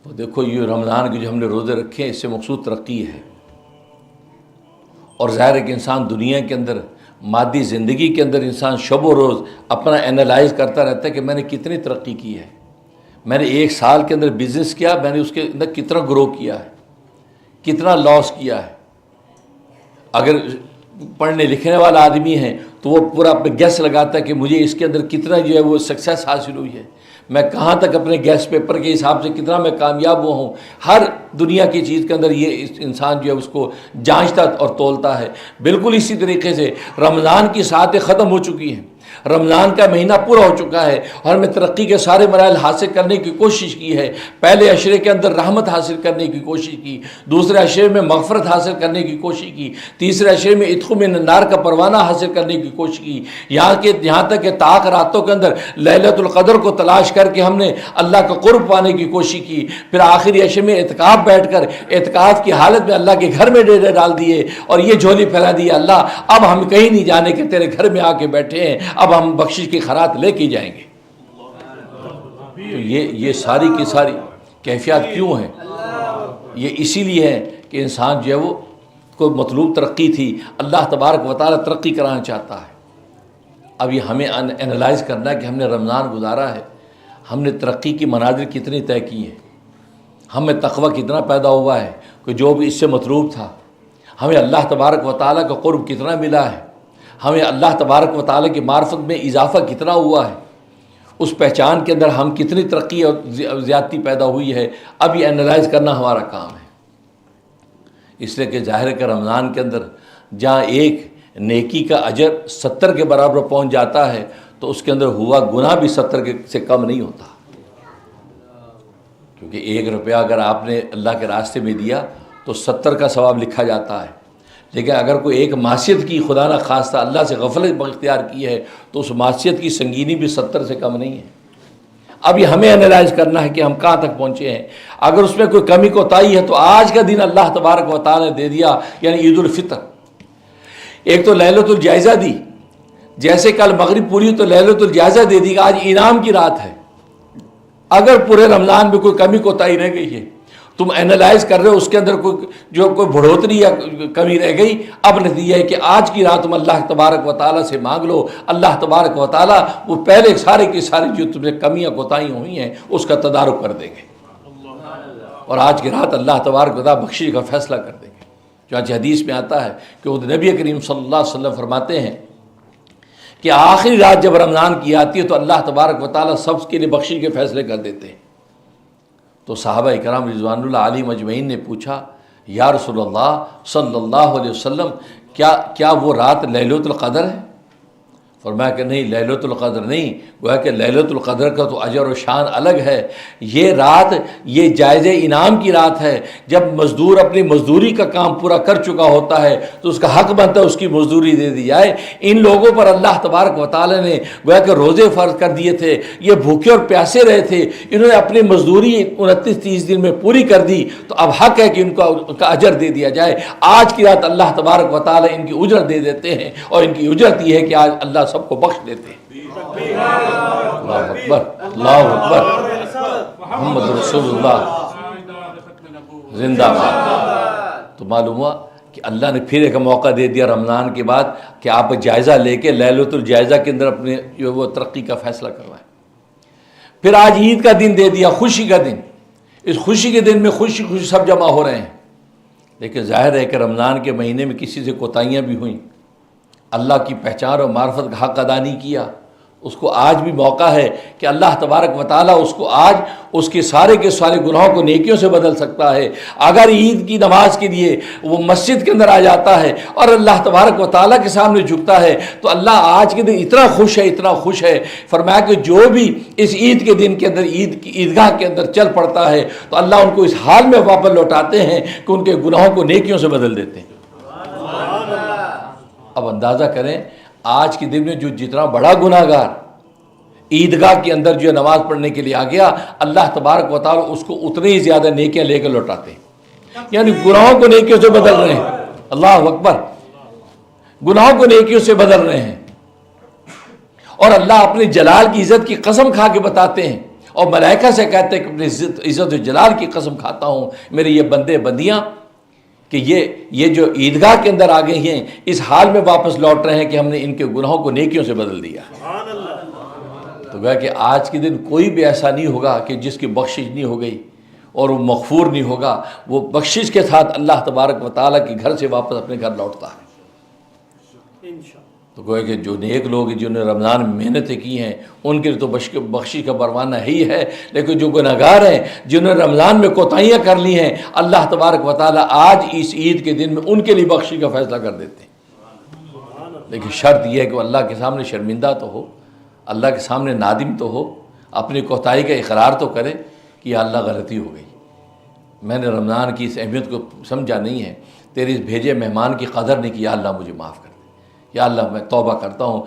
تو دیکھو یہ رمضان کے جو ہم نے روزے رکھے ہیں اس سے مقصود ترقی ہے، اور ظاہر ہے کہ انسان دنیا کے اندر مادی زندگی کے اندر انسان شب و روز اپنا اینالائز کرتا رہتا ہے کہ میں نے کتنی ترقی کی ہے، میں نے ایک سال کے اندر بزنس کیا، میں نے اس کے اندر کتنا گرو کیا ہے، کتنا لاس کیا ہے۔ اگر پڑھنے لکھنے والا آدمی ہے تو وہ پورا اپنے گیس لگاتا ہے کہ مجھے اس کے اندر کتنا جو ہے وہ سکسیس حاصل ہوئی ہے، میں کہاں تک اپنے گیس پیپر کے حساب سے کتنا میں کامیاب ہوا ہوں۔ ہر دنیا کی چیز کے اندر یہ انسان جو ہے اس کو جانچتا اور تولتا ہے۔ بالکل اسی طریقے سے رمضان کی ساعتیں ختم ہو چکی ہیں، رمضان کا مہینہ پورا ہو چکا ہے اور ہمیں ترقی کے سارے مراحل حاصل کرنے کی کوشش کی ہے۔ پہلے عشرے کے اندر رحمت حاصل کرنے کی کوشش کی، دوسرے عشرے میں مغفرت حاصل کرنے کی کوشش کی، تیسرے عشرے میں عتق من النار کا پروانہ حاصل کرنے کی کوشش کی، یہاں تک کہ طاق راتوں کے اندر لیلۃ القدر کو تلاش کر کے ہم نے اللہ کا قرب پانے کی کوشش کی۔ پھر آخری عشرے میں اعتکاف بیٹھ کر اعتکاف کی حالت میں اللہ کے گھر میں ڈیرے ڈال دیے اور یہ جھولی پھیلا دی، اللہ اب ہم کہیں نہیں جانے کہ تیرے گھر میں آ کے بیٹھے ہیں، اب ہم بخشش کی خیرات لے کے جائیں گے۔ تو یہ ساری کی ساری کیفیات کیوں ہیں؟ یہ اسی لیے ہے کہ انسان جو ہے وہ کو مطلوب ترقی تھی، اللہ تبارک و تعالیٰ ترقی کرانا چاہتا ہے۔ اب یہ ہمیں انالائز کرنا ہے کہ ہم نے رمضان گزارا ہے، ہم نے ترقی کی منازل کتنی طے کی ہے، ہمیں تقوی کتنا پیدا ہوا ہے کہ جو بھی اس سے مطلوب تھا، ہمیں اللہ تبارک و تعالیٰ کا قرب کتنا ملا ہے، ہمیں اللہ تبارک و تعالیٰ کی معرفت میں اضافہ کتنا ہوا ہے، اس پہچان کے اندر ہم کتنی ترقی اور زیادتی پیدا ہوئی ہے۔ اب یہ انالائز کرنا ہمارا کام ہے، اس لیے کہ ظاہر ہے کہ رمضان کے اندر جہاں ایک نیکی کا اجر 70 کے برابر پہنچ جاتا ہے تو اس کے اندر ہوا گناہ بھی 70 سے کم نہیں ہوتا، کیونکہ 1 روپیہ اگر آپ نے اللہ کے راستے میں دیا تو 70 کا ثواب لکھا جاتا ہے، لیکن اگر کوئی ایک معصیت کی خدا نہ خواستہ اللہ سے غفلت اختیار کی ہے تو اس معصیت کی سنگینی بھی 70 سے کم نہیں ہے۔ اب یہ ہمیں انالائز کرنا ہے کہ ہم کہاں تک پہنچے ہیں۔ اگر اس میں کوئی کمی کوتاہی ہے تو آج کا دن اللہ تبارک و تعالیٰ نے دے دیا، یعنی عید الفطر۔ ایک تو لیلۃ الجائزہ دی، جیسے کل مغرب پوری تو لیلۃ الجائزہ دے دی، آج انعام کی رات ہے۔ اگر پورے رمضان میں کوئی کمی کوتاہی رہ گئی ہے، تم اینالائز کر رہے ہو اس کے اندر کوئی بڑھوتری یا کمی رہ گئی، اب نتیجہ ہے کہ آج کی رات تم اللہ تبارک و تعالیٰ سے مانگ لو، اللہ تبارک و تعالیٰ وہ پہلے سارے کی ساری جو تمہیں کمیاں کوتاہیاں ہوئی ہیں اس کا تدارک کر دیں گے، اور آج کی رات اللہ تبارک و تعالیٰ بخشش کا فیصلہ کر دیں گے۔ چنانچہ حدیث میں آتا ہے کہ وہ نبی کریم صلی اللہ علیہ وسلم فرماتے ہیں کہ آخری رات جب رمضان کی آتی ہے تو اللہ تبارک و تعالیٰ سب کے لیے بخشش کے فیصلے کر دیتے ہیں۔ تو صحابہ اکرام رضوان اللہ علیہم اجمعین نے پوچھا، یا رسول اللہ صلی اللہ علیہ وسلم کیا وہ رات لیلۃ القدر ہے؟ فرمایا کہ نہیں، لیلۃ القدر نہیں، گویا کہ لیلۃ القدر کا تو اجر و شان الگ ہے۔ یہ رات یہ جائزہ انعام کی رات ہے، جب مزدور اپنی مزدوری کا کام پورا کر چکا ہوتا ہے تو اس کا حق بنتا ہے اس کی مزدوری دے دی جائے۔ ان لوگوں پر اللہ تبارک و تعالیٰ نے گویا کہ روزے فرض کر دیے تھے، یہ بھوکے اور پیاسے رہے تھے، انہوں نے اپنی مزدوری 29-30 دن میں پوری کر دی، تو اب حق ہے کہ ان کا اجر دے دیا جائے۔ آج کی رات اللہ تبارک و تعالیٰ ان کی اجرت دے دیتے ہیں، اور ان کی اجرت یہ ہے کہ آج اللہ سب کو بخش دیتے ہیں۔ اللہ اکبر، اللہ اکبر، محمد رسول اللہ زندہ باد۔ تو معلوم ہوا کہ اللہ نے پھر ایک موقع دے دیا رمضان کے بعد کہ آپ جائزہ لے کے لیلۃ الجائزہ کے اندر اپنے جو وہ ترقی کا فیصلہ کروائیں۔ پھر آج عید کا دن دے دیا، خوشی کا دن۔ اس خوشی کے دن میں خوشی خوشی سب جمع ہو رہے ہیں، لیکن ظاہر ہے کہ رمضان کے مہینے میں کسی سے کوتاہیاں بھی ہوئیں، اللہ کی پہچان اور معرفت کا حق ادا نہیں کیا، اس کو آج بھی موقع ہے کہ اللہ تبارک و تعالیٰ اس کو آج اس کے سارے گناہوں کو نیکیوں سے بدل سکتا ہے۔ اگر عید کی نماز کے لیے وہ مسجد کے اندر آ جاتا ہے اور اللہ تبارک و تعالیٰ کے سامنے جھکتا ہے تو اللہ آج کے دن اتنا خوش ہے، فرمایا کہ جو بھی اس عید کے دن کے اندر عیدگاہ کے اندر چل پڑتا ہے تو اللہ ان کو اس حال میں واپس لوٹاتے ہیں کہ ان کے گناہوں کو نیکیوں سے بدل دیتے ہیں۔ اب اندازہ کریں آج کے دن میں جو جتنا بڑا گناہ گار عیدگاہ کے اندر جو نماز پڑھنے کے لیے آ گیا، اللہ تبارک و تعالیٰ اس کو اتنی ہی زیادہ نیکیاں لے کے لوٹاتے ہیں، یعنی گناہوں کو نیکیوں سے بدل رہے ہیں۔ اللہ اکبر، گناہوں کو نیکیوں سے بدل رہے ہیں، اور اللہ اپنے جلال کی عزت کی قسم کھا کے بتاتے ہیں اور ملائکہ سے کہتے ہیں کہ اپنی عزت و جلال کی قسم کھاتا ہوں میرے یہ بندے بندیاں کہ یہ جو عیدگاہ کے اندر آ گئی ہیں اس حال میں واپس لوٹ رہے ہیں کہ ہم نے ان کے گناہوں کو نیکیوں سے بدل دیا. تو گویا کہ آج کے دن کوئی بھی ایسا نہیں ہوگا کہ جس کی بخشش نہیں ہو گئی اور وہ مغفور نہیں ہوگا. وہ بخشش کے ساتھ اللہ تبارک و تعالیٰ کے گھر سے واپس اپنے گھر لوٹتا ہے. تو گویا کہ جو نیک لوگ جنہوں نے رمضان میں محنتیں کی ہیں ان کے لیے تو بخشش کا پروانہ ہی ہے. لیکن جو گنہگار ہیں جنہوں نے رمضان میں کوتاہیاں کر لی ہیں اللہ تبارک و تعالیٰ آج اس عید کے دن میں ان کے لیے بخشش کا فیصلہ کر دیتے ہیں. لیکن شرط یہ ہے کہ وہ اللہ کے سامنے شرمندہ تو ہو, اللہ کے سامنے نادم تو ہو, اپنی کوتاہی کا اقرار تو کرے کہ یا اللہ غلطی ہو گئی, میں نے رمضان کی اس اہمیت کو سمجھا نہیں ہے, تیرے اس بھیجے مہمان کی قدر نہیں کی, یا اللہ مجھے معاف کر دے, یا اللہ میں توبہ کرتا ہوں